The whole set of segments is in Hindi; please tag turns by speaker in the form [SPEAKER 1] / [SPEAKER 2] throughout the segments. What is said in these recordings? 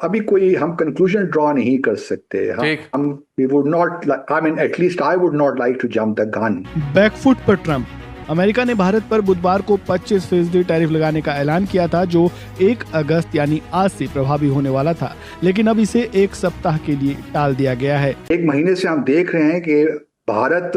[SPEAKER 1] अभी कोई हम कंक्लूजन ड्रॉ नहीं कर सकते।
[SPEAKER 2] ठीक।
[SPEAKER 1] हम we would not, I mean at least I would not like to jump the gun.
[SPEAKER 3] Back foot पर ट्रंप। अमेरिका ने भारत पर बुधवार को 25% टैरिफ लगाने का ऐलान किया था, जो 1 अगस्त यानी आज से प्रभावी होने वाला था, लेकिन अब इसे 1 सप्ताह के लिए टाल दिया गया है।
[SPEAKER 1] 1 महीने से हम देख रहे हैं कि भारत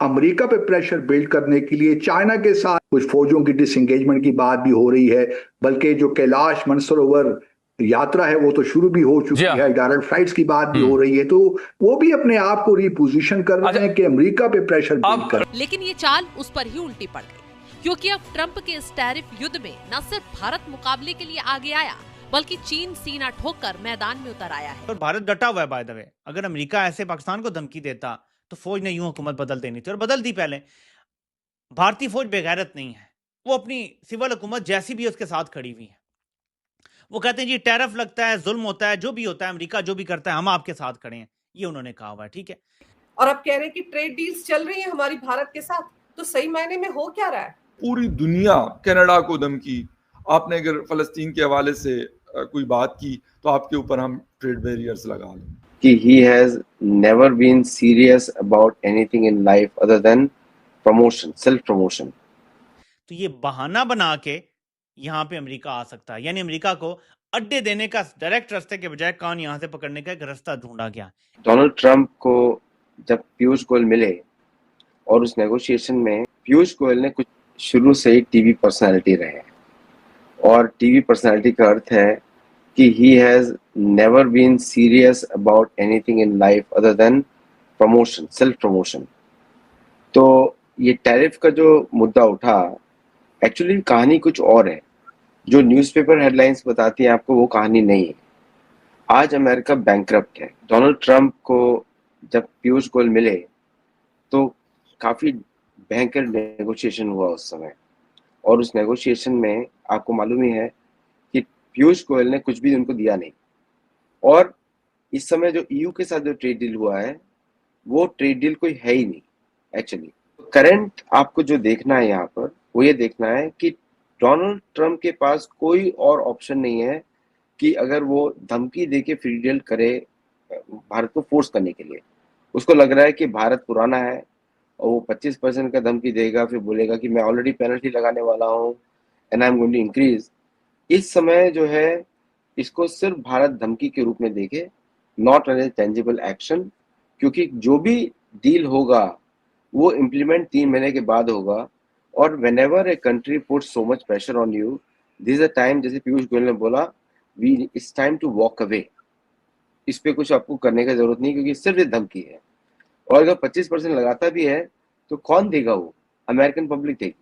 [SPEAKER 1] अमेरिका पे प्रेशर बिल्ड करने के लिए चाइना के साथ कुछ फौजों की डिसएंगेजमेंट की बात भी हो रही है, बल्कि जो कैलाश मानसरोवर यात्रा है वो तो शुरू भी हो चुकी है, डायरेक्ट फ्लाइट्स की बात भी हो रही है, तो वो भी अपने आप को रिपोजिशन कर रहे हैं कि अमेरिका पे प्रेशर बिल्ड कर।
[SPEAKER 4] लेकिन ये चाल उस पर ही उल्टी पड़ गई, क्योंकि अब ट्रंप के इस टैरिफ युद्ध में न सिर्फ भारत मुकाबले के लिए आगे आया, बल्कि चीन सीना ठोककर मैदान में उतर आया है।
[SPEAKER 5] और भारत डटा हुआ है बाय द वे। अगर अमेरिका ऐसे पाकिस्तान को धमकी देता तो फौज ने यूं हुकूमत बदल देनी थी, और बदल दी पहले। भारतीय फौज बेगैरत नहीं है, वो अपनी सिविल हुकूमत जैसी भी उसके साथ खड़ी हुई है। वो कहते हैं जी टैरिफ लगता है, जुल्म होता है, जो भी होता है, अमेरिका जो भी करता है, हम आपके साथ खड़े हैं, ये उन्होंने कहा हुआ है। ठीक है,
[SPEAKER 6] और अब कह रहे हैं कि ट्रेड डील्स चल रही है हमारी भारत के साथ, तो सही मायने में हो क्या रहा है?
[SPEAKER 7] पूरी दुनिया कनाडा को धमकी, आपने अगर फलस्तीन के हवाले से कोई बात की तो आपके ऊपर हम ट्रेड बैरियर्स लगा लें।
[SPEAKER 8] कि he has never been serious about anything in life other than promotion, self promotion.
[SPEAKER 5] तो ये बहाना बना के यहाँ पे अमेरिका आ सकता है, यानी अमेरिका को अड्डे देने का डायरेक्ट रास्ते के बजाय कान यहाँ से पकड़ने का एक रास्ता ढूंढा गया।
[SPEAKER 8] डोनाल्ड ट्रंप को जब पीयूष गोयल मिले और उस नेगोशिएशन में पीयूष गोयल ने कुछ शुरू से ही टीवी पर्सनालिटी रहे, और टीवी पर्सनालिटी का अर्थ है कि he has never been serious about anything in life other than promotion, self promotion. तो ये टैरिफ का जो मुद्दा उठा, एक्चुअली कहानी कुछ और है। जो न्यूज़पेपर हेडलाइंस बताती हैं आपको, वो कहानी नहीं है। आज अमेरिका बैंकरप्ट है। डोनाल्ड ट्रंप को जब पीयूष गोयल मिले तो काफी भयंकर नेगोशिएशन हुआ उस समय, और उस नेगोशिएशन में आपको मालूम ही है कि पीयूष गोयल ने कुछ भी उनको दिया नहीं। और इस समय जो ईयू के साथ जो ट्रेड डील हुआ है, वो ट्रेड डील कोई है ही नहीं एक्चुअली। करंट आपको जो देखना है यहाँ पर, वो ये देखना है कि डोनाल्ड ट्रंप के पास कोई और ऑप्शन नहीं है कि अगर वो धमकी देके फ्री डील करे भारत को फोर्स करने के लिए। उसको लग रहा है कि भारत पुराना है और वो 25% का धमकी देगा, फिर बोलेगा कि मैं ऑलरेडी पेनल्टी लगाने वाला हूँ and I am going to increase. इस समय जो है इसको सिर्फ भारत धमकी के रूप में देखे, नॉट एन टेंजिबल एक्शन, क्योंकि जो भी डील होगा वो इम्प्लीमेंट 3 महीने के बाद होगा। और whenever a country put so much pressure on you, this is a time, जैसे पीयूष गोयल ने बोला, we it's time to walk away. इस पे कुछ आपको करने की जरूरत नहीं, क्योंकि सिर्फ ये धमकी है। और अगर 25% लगाता भी है तो कौन देगा? वो अमेरिकन पब्लिक देगी,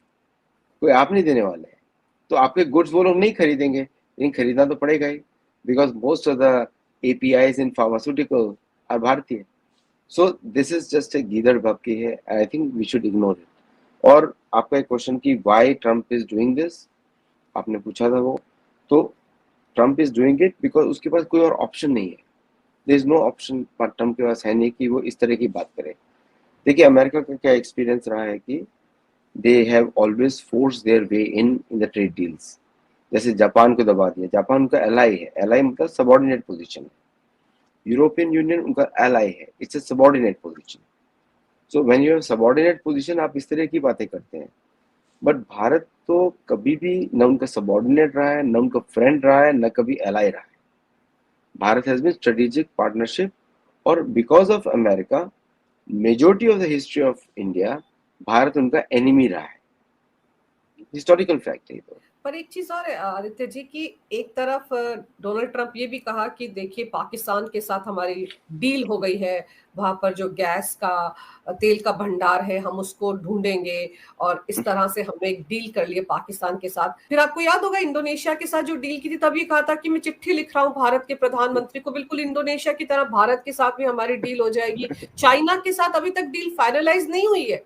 [SPEAKER 8] कोई आप नहीं देने वाले हैं। तो आपके गुड्स वो लोग नहीं खरीदेंगे, लेकिन खरीदना तो पड़ेगा ही, because most of the APIs in pharmaceutical are भारतीय। So this is just a गीदड़ भपकी है, I think we should ignore it. और आपका एक क्वेश्चन कि why Trump is doing this, आपने पूछा था वो, तो Trump is doing it because उसके पास कोई और ऑप्शन नहीं है। There is no option, Trump के पास है नहीं कि वो इस तरह की बात करे। देखिए अमेरिका का क्या एक्सपीरियंस रहा है कि they have always force their way in the trade deals. जैसे जापान को दबा दिया, जापान उनका एलाई है, एलाई मतलब सबऑर्डिनेट पोजीशन है। यूरोपियन यूनियन उनका एलाई है, it's a subordinate position. So when you have subordinate position, आप इस तरह की बातें करते हैं। बट भारत तो कभी भी न उनका सबऑर्डिनेट रहा है, न उनका फ्रेंड रहा है, न कभी एलाई रहा है। Bharat has been strategic partnership, और because of America, majority of the history of India, Bharat उनका एनिमी रहा है। हिस्टोरिकल फैक्ट है। तो
[SPEAKER 6] पर एक चीज और है आदित्य जी, की एक तरफ डोनाल्ड ट्रंप ये भी कहा कि देखिए पाकिस्तान के साथ हमारी डील हो गई है, वहां पर जो गैस का, तेल का भंडार है, हम उसको ढूंढेंगे, और इस तरह से हमने एक डील कर ली पाकिस्तान के साथ। फिर आपको याद होगा इंडोनेशिया के साथ जो डील की थी, तब ये कहा था कि मैं चिट्ठी लिख रहा हूँ भारत के प्रधानमंत्री को, बिल्कुल इंडोनेशिया की तरह भारत के साथ भी हमारी डील हो जाएगी। चाइना के साथ अभी तक डील फाइनलाइज नहीं हुई है।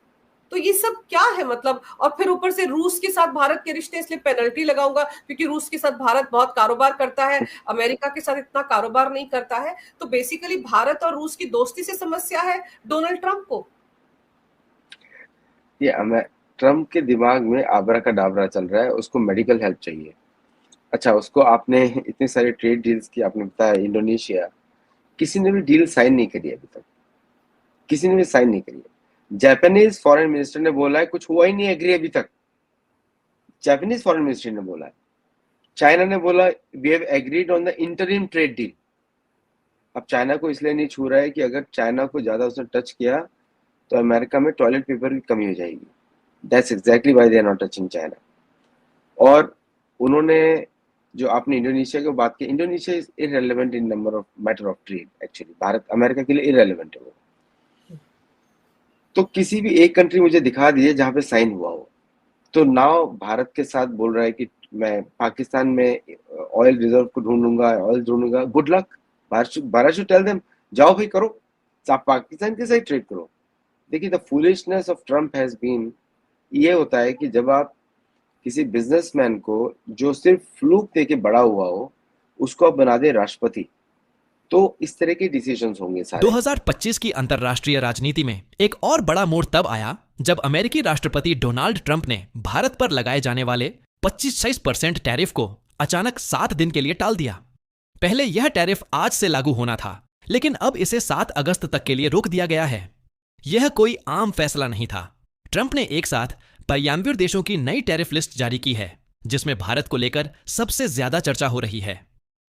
[SPEAKER 6] तो ये सब क्या है मतलब? और फिर ऊपर से रूस के साथ भारत के रिश्ते, इसलिए पेनल्टी लगाऊंगा क्योंकि रूस के साथ भारत बहुत कारोबार करता है, अमेरिका के साथ इतना कारोबार नहीं करता है। तो बेसिकली भारत और रूस की दोस्ती से समस्या है डोनाल्ड ट्रंप को।
[SPEAKER 8] ये ट्रंप के दिमाग में आबरा का डाबरा चल रहा है, उसको मेडिकल हेल्प चाहिए। अच्छा, उसको आपने इतने सारे ट्रेड डील्स की आपने बताया, इंडोनेशिया, किसी ने भी डील साइन नहीं करी अभी तक, किसी ने भी साइन नहीं करी है। जापानीज फॉरेन मिनिस्टर ने बोला है कुछ हुआ ही नहीं एग्री अभी तक, जापानीज फॉरेन मिनिस्टर ने बोला है। चाइना ने बोला we have agreed on the interim trade deal. अब चाइना को इसलिए नहीं छू रहा है कि अगर चाइना को ज्यादा उसने टच किया तो अमेरिका में टॉयलेट पेपर की कमी हो जाएगी। That's exactly why they are not touching China. और उन्होंने जो आपने इंडोनेशिया की बात की, Indonesia is irrelevant in number of matter of trade actually, Bharat America के लिए इररिलेवेंट है वो। तो किसी भी एक कंट्री मुझे दिखा दीजिए जहां पे साइन हुआ हो। तो नाउ भारत के साथ बोल रहा है कि मैं पाकिस्तान में ऑयल रिजर्व को ढूंढूंगा, ऑयल ढूंढूंगा। Good luck, Bharat should tell them जाओ भाई करो, आप पाकिस्तान के साथ ट्रेड करो। देखिए the foolishness of Trump has been, ये होता है कि जब आप किसी बिजनेसमैन को जो सिर्फ फ्लूक दे के बड़ा हुआ हो उसको आप बना दे राष्ट्रपति, तो इस तरह के डिसीजंस होंगे सारे।
[SPEAKER 2] 2025 की अंतर्राष्ट्रीय राजनीति में एक और बड़ा मोड़ तब आया जब अमेरिकी राष्ट्रपति डोनाल्ड ट्रंप ने भारत पर लगाए जाने वाले 25% टैरिफ को अचानक 7 दिन के लिए टाल दिया। पहले यह टैरिफ आज से लागू होना था, लेकिन अब इसे 7 अगस्त तक के लिए रोक दिया गया है। यह कोई आम फैसला नहीं था। ट्रंप ने एक साथ 52 देशों की नई टैरिफ लिस्ट जारी की है, जिसमें भारत को लेकर सबसे ज्यादा चर्चा हो रही है।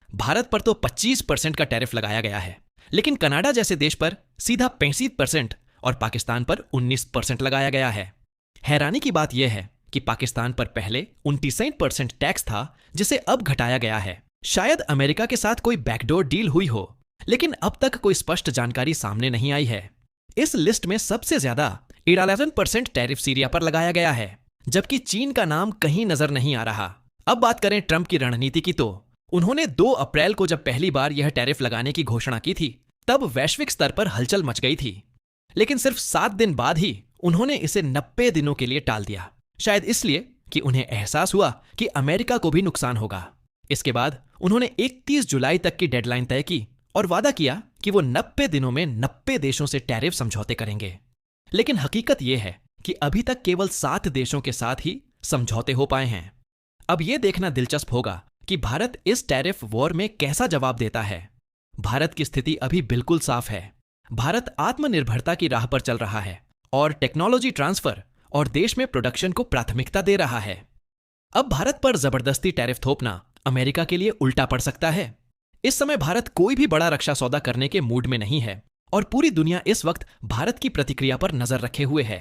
[SPEAKER 2] भारत पर तो 25% का टैरिफ लगाया गया है, लेकिन कनाडा जैसे देश पर सीधा 65% और पाकिस्तान पर 19% लगाया गया है। हैरानी की बात यह है कि पाकिस्तान पर पहले 29% टैक्स था, जिसे अब घटाया गया है। शायद अमेरिका के साथ कोई बैकडोर डील हुई हो, लेकिन अब तक कोई स्पष्ट जानकारी सामने नहीं आई है। इस लिस्ट में सबसे ज्यादा 11% टैरिफ सीरिया पर लगाया गया है, जबकि चीन का नाम कहीं नजर नहीं आ रहा। अब बात करें ट्रंप की रणनीति की, तो उन्होंने 2 अप्रैल को जब पहली बार यह टैरिफ लगाने की घोषणा की थी, तब वैश्विक स्तर पर हलचल मच गई थी। लेकिन सिर्फ 7 दिन बाद ही उन्होंने इसे 90 दिनों के लिए टाल दिया, शायद इसलिए कि उन्हें एहसास हुआ कि अमेरिका को भी नुकसान होगा। इसके बाद उन्होंने 31 जुलाई तक की डेडलाइन तय की और वादा किया कि वो 90 दिनों में 90 देशों से टैरिफ समझौते करेंगे। लेकिन हकीकत यह है कि अभी तक केवल 7 देशों के साथ ही समझौते हो पाए हैं। अब यह देखना दिलचस्प होगा कि भारत इस टैरिफ वॉर में कैसा जवाब देता है। भारत की स्थिति अभी बिल्कुल साफ है। भारत आत्मनिर्भरता की राह पर चल रहा है और टेक्नोलॉजी ट्रांसफर और देश में प्रोडक्शन को प्राथमिकता दे रहा है। अब भारत पर जबरदस्ती टैरिफ थोपना अमेरिका के लिए उल्टा पड़ सकता है। इस समय भारत कोई भी बड़ा रक्षा सौदा करने के मूड में नहीं है और पूरी दुनिया इस वक्त भारत की प्रतिक्रिया पर नजर रखे हुए है।